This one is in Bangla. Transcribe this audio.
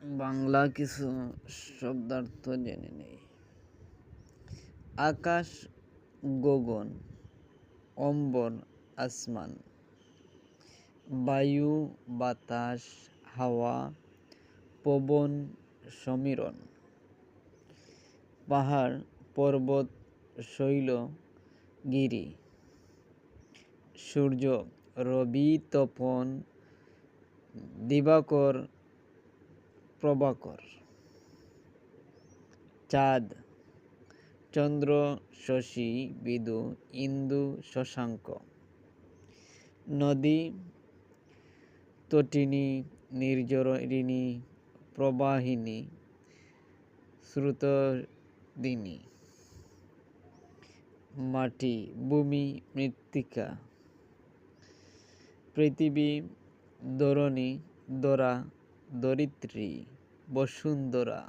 বাংলা কিছু শব্দার্থ জেনে নেই। আকাশ, গগন, অম্বর, আসমান, বায়ু, বাতাস, হাওয়া, পবন, সমীরণ, পাহাড়, পর্বত, শৈল, গিরি, সূর্য, রবি, তপন, দিবাকর, প্রভাকর, চাঁদ, চন্দ্র, শশী, বিদু, ইন্দু, শশাঙ্ক, নদী, তটিনী, নির্ঝরিণী, প্রবাহিনী, স্রোতোদ্দিনী, মাটি, ভূমি, মৃত্তিকা, পৃথিবী, ধরণী, ধরা, ধরিত্রী, বসুন্ধরা।